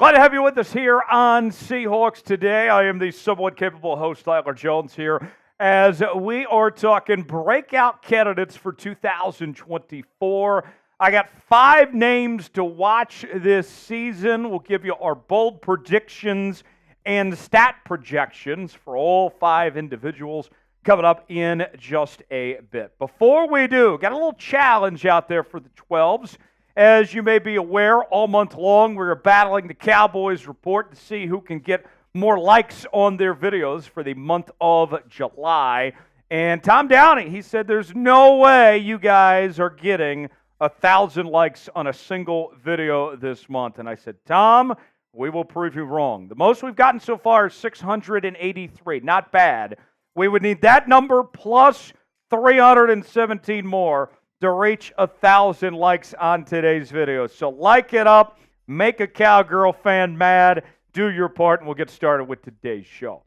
Glad to have you with us here on Seahawks Today. I am the somewhat capable host, Tyler Jones, here as we are talking breakout candidates for 2024. I got 5 names to watch this season. We'll give you our bold predictions and stat projections for all 5 individuals coming up in just a bit. Before we do, got a little challenge out there for the 12s. As you may be aware, all month long we're battling the Cowboys report to see who can get more likes on their videos for the month of July. And Tom Downey, he said there's no way you guys are getting 1,000 likes on a single video this month. And I said, Tom, we will prove you wrong. The most we've gotten so far is 683. Not bad. We would need that number plus 317 more to reach 1,000 likes on today's video. So like it up, make a Cowgirl fan mad, do your part, and we'll get started with today's show.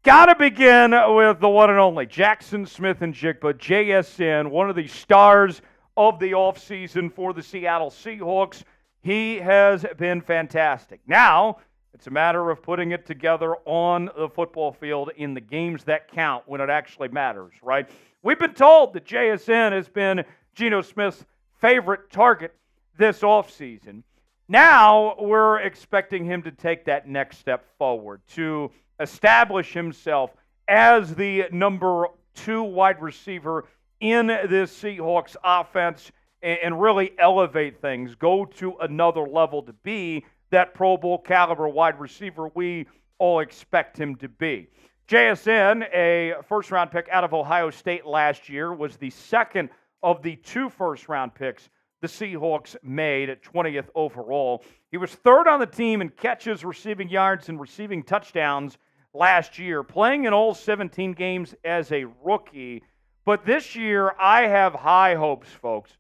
Got to begin with the one and only Jaxon Smith-Njigba, JSN, one of the stars of the offseason for the Seattle Seahawks. He has been fantastic. Now, it's a matter of putting it together on the football field in the games that count when it actually matters, right? We've been told that JSN has been Geno Smith's favorite target this offseason. Now we're expecting him to take that next step forward to establish himself as the number 2 wide receiver in this Seahawks offense and really elevate things, go to another level to be that Pro Bowl caliber wide receiver we all expect him to be. JSN, a first-round pick out of Ohio State last year, was the second of the 2 first-round picks the Seahawks made at 20th overall. He was 3rd on the team in catches, receiving yards, and receiving touchdowns last year, playing in all 17 games as a rookie. But this year, I have high hopes, folks.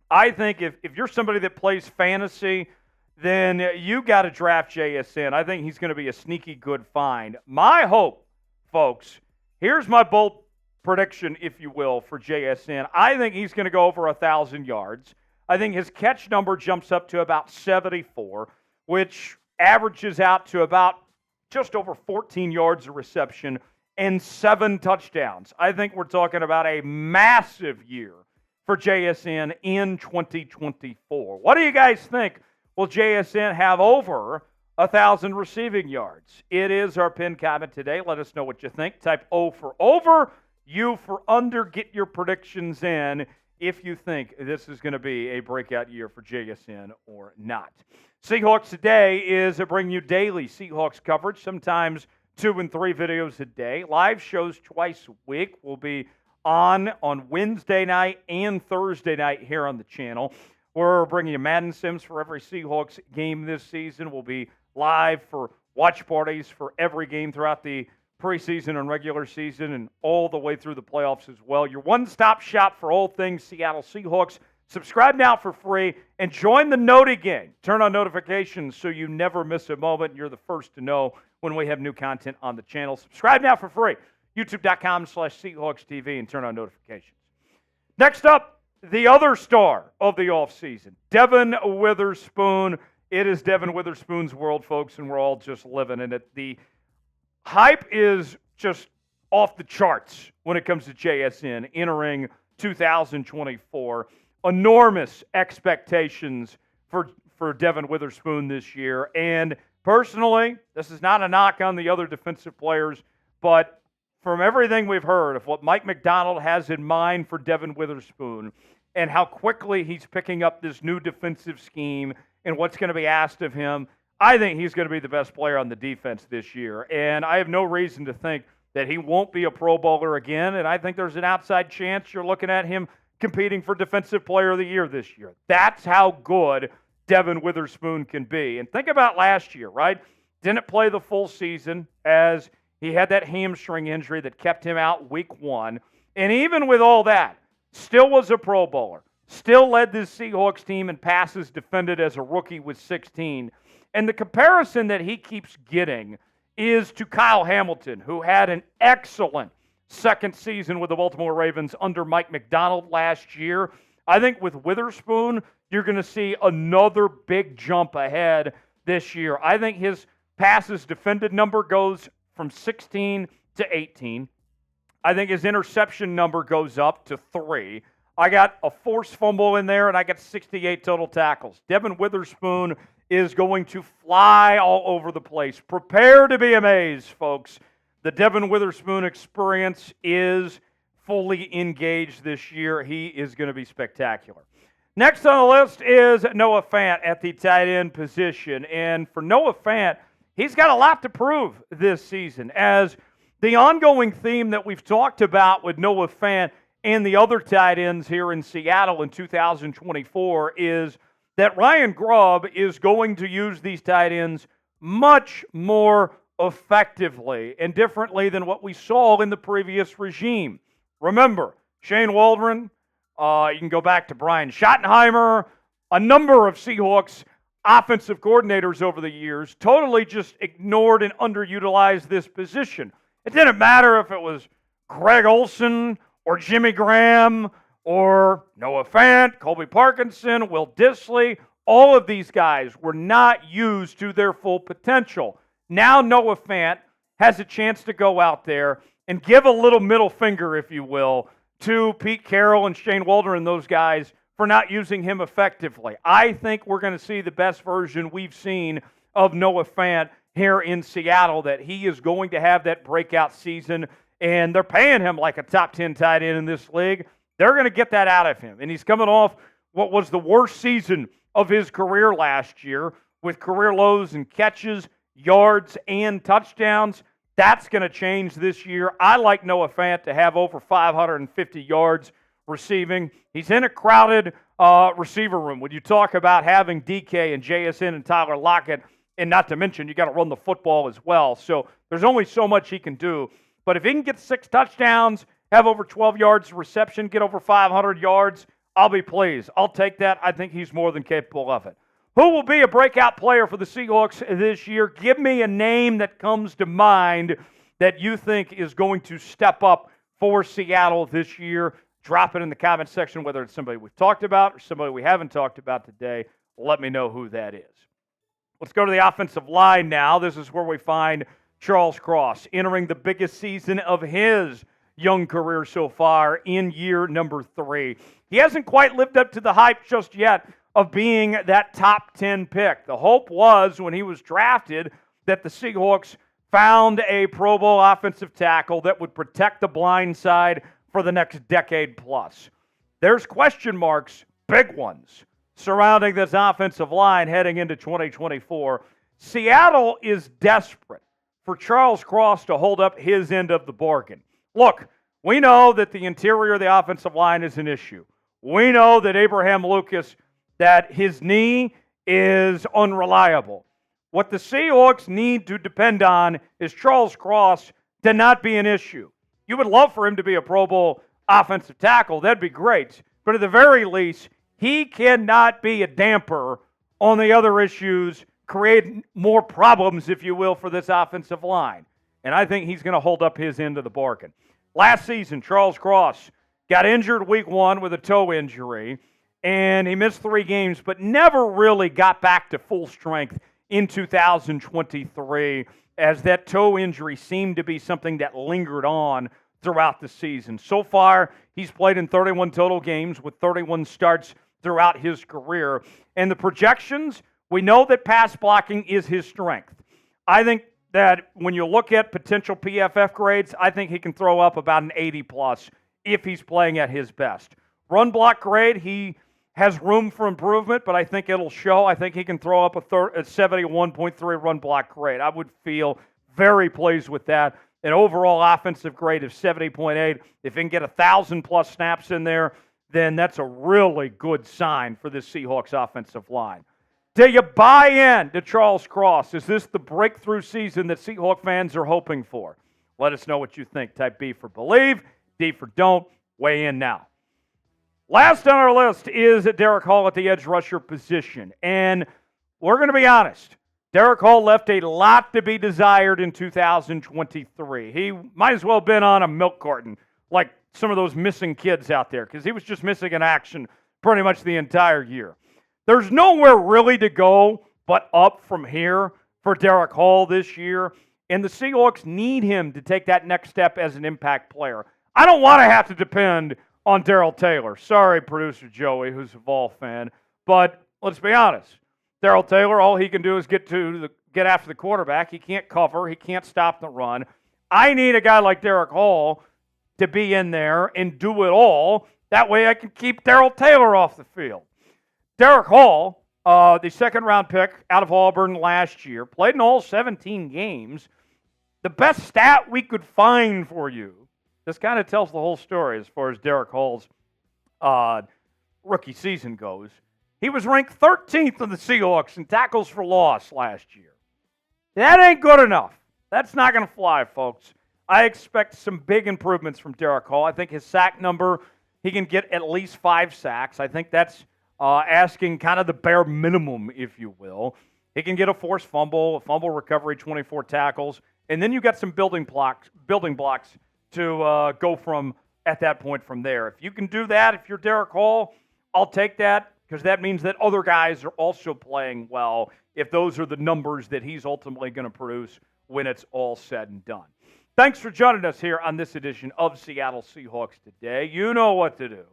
I think if you're somebody that plays fantasy, then you got to draft JSN. I think he's going to be a sneaky good find. My hope, folks, here's my bold prediction, if you will, for JSN. I think he's going to go over 1,000 yards. I think his catch number jumps up to about 74, which averages out to about just over 14 yards of reception and 7 touchdowns. I think we're talking about a massive year for JSN in 2024. What do you guys think? Will JSN have over 1,000 receiving yards? It is our pinned comment today. Let us know what you think. Type O for over, U for under. Get your predictions in if you think this is going to be a breakout year for JSN or not. Seahawks Today is bringing you daily Seahawks coverage, sometimes 2 and 3 videos a day. Live shows twice a week. We'll be on Wednesday night and Thursday night here on the channel. We're bringing you Madden Sims for every Seahawks game this season. We'll be live for watch parties for every game throughout the preseason and regular season and all the way through the playoffs as well. Your one-stop shop for all things Seattle Seahawks. Subscribe now for free and join the Noti Gang. Turn on notifications so you never miss a moment. You're the first to know when we have new content on the channel. Subscribe now for free. YouTube.com/Seahawks TV and turn on notifications. Next up, the other star of the offseason, Devon Witherspoon. It is Devon Witherspoon's world, folks, and we're all just living in it. The hype is just off the charts when it comes to JSN entering 2024. Enormous expectations for Devon Witherspoon this year. And personally, this is not a knock on the other defensive players, but from everything we've heard of what Mike Macdonald has in mind for Devon Witherspoon and how quickly he's picking up this new defensive scheme and what's going to be asked of him, I think he's going to be the best player on the defense this year. And I have no reason to think that he won't be a Pro Bowler again. And I think there's an outside chance you're looking at him competing for Defensive Player of the Year this year. That's how good Devon Witherspoon can be. And think about last year, right? Didn't play the full season as he had that hamstring injury that kept him out week 1. And even with all that, still was a Pro Bowler. Still led this Seahawks team in passes defended as a rookie with 16. And the comparison that he keeps getting is to Kyle Hamilton, who had an excellent second season with the Baltimore Ravens under Mike Macdonald last year. I think with Witherspoon, you're going to see another big jump ahead this year. I think his passes defended number goes from 16 to 18. I think his interception number goes up to 3. I got a forced fumble in there, and I got 68 total tackles. Devon Witherspoon is going to fly all over the place. Prepare to be amazed, folks. The Devon Witherspoon experience is fully engaged this year. He is going to be spectacular. Next on the list is Noah Fant at the tight end position. And for Noah Fant, he's got a lot to prove this season, as the ongoing theme that we've talked about with Noah Fant and the other tight ends here in Seattle in 2024 is that Ryan Grubb is going to use these tight ends much more effectively and differently than what we saw in the previous regime. Remember, Shane Waldron, you can go back to Brian Schottenheimer, a number of Seahawks offensive coordinators over the years totally just ignored and underutilized this position. It didn't matter if it was Greg Olson or Jimmy Graham or Noah Fant, Colby Parkinson, Will Dissly. All of these guys were not used to their full potential. Now Noah Fant has a chance to go out there and give a little middle finger, if you will, to Pete Carroll and Shane Waldron and those guys for not using him effectively. I think we're going to see the best version we've seen of Noah Fant here in Seattle, that he is going to have that breakout season, and they're paying him like a top 10 tight end in this league. They're going to get that out of him, and he's coming off what was the worst season of his career last year with career lows in catches, yards, and touchdowns. That's going to change this year. I like Noah Fant to have over 550 yards receiving. He's in a crowded receiver room. When you talk about having DK and JSN and Tyler Lockett, and not to mention you got to run the football as well. So there's only so much he can do. But if he can get 6 touchdowns, have over 12 yards of reception, get over 500 yards, I'll be pleased. I'll take that. I think he's more than capable of it. Who will be a breakout player for the Seahawks this year? Give me a name that comes to mind that you think is going to step up for Seattle this year. Drop it in the comment section, whether it's somebody we've talked about or somebody we haven't talked about today. Let me know who that is. Let's go to the offensive line now. This is where we find Charles Cross entering the biggest season of his young career so far in year number 3. He hasn't quite lived up to the hype just yet of being that top 10 pick. The hope was when he was drafted that the Seahawks found a Pro Bowl offensive tackle that would protect the blind side for the next decade plus. There's question marks, big ones, surrounding this offensive line heading into 2024. Seattle is desperate for Charles Cross to hold up his end of the bargain. Look, we know that the interior of the offensive line is an issue. We know that Abraham Lucas, that his knee is unreliable. What the Seahawks need to depend on is Charles Cross to not be an issue. You would love for him to be a Pro Bowl offensive tackle. That'd be great. But at the very least, he cannot be a damper on the other issues, create more problems, if you will, for this offensive line. And I think he's going to hold up his end of the bargain. Last season, Charles Cross got injured week 1 with a toe injury, and he missed 3 games, but never really got back to full strength in 2023, as that toe injury seemed to be something that lingered on throughout the season. So far, he's played in 31 total games with 31 starts throughout his career. And the projections, we know that pass blocking is his strength. I think that when you look at potential PFF grades, I think he can throw up about an 80+ if he's playing at his best. Run block grade, he has room for improvement, but I think it'll show. I think he can throw up a 71.3 run block grade. I would feel very pleased with that. An overall offensive grade of 70.8. If he can get 1,000+ snaps in there, then that's a really good sign for this Seahawks offensive line. Do you buy in to Charles Cross? Is this the breakthrough season that Seahawk fans are hoping for? Let us know what you think. Type B for believe, D for don't. Weigh in now. Last on our list is Derick Hall at the edge rusher position. And we're going to be honest. Derick Hall left a lot to be desired in 2023. He might as well have been on a milk carton like some of those missing kids out there, because he was just missing in action pretty much the entire year. There's nowhere really to go but up from here for Derick Hall this year. And the Seahawks need him to take that next step as an impact player. I don't want to have to depend on Darrell Taylor. Sorry, producer Joey, who's a Vol fan. But let's be honest. Darrell Taylor, all he can do is get after the quarterback. He can't cover. He can't stop the run. I need a guy like Derick Hall to be in there and do it all. That way I can keep Darrell Taylor off the field. Derick Hall, the second-round pick out of Auburn last year, played in all 17 games. The best stat we could find for you, this kind of tells the whole story as far as Derick Hall's rookie season goes. He was ranked 13th on the Seahawks in tackles for loss last year. That ain't good enough. That's not going to fly, folks. I expect some big improvements from Derick Hall. I think his sack number, he can get at least 5 sacks. I think that's asking kind of the bare minimum, if you will. He can get a forced fumble, a fumble recovery, 24 tackles, and then you got some building blocks to go from at that point from there. If you can do that, if you're Derick Hall, I'll take that because that means that other guys are also playing well if those are the numbers that he's ultimately going to produce when it's all said and done. Thanks for joining us here on this edition of Seattle Seahawks Today. You know what to do.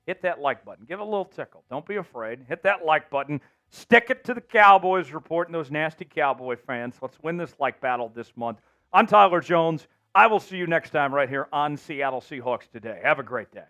Hit that like button. Give it a little tickle. Don't be afraid. Hit that like button. Stick it to the Cowboys reporting those nasty Cowboy fans. Let's win this like battle this month. I'm Tyler Jones. I will see you next time right here on Seattle Seahawks Today. Have a great day.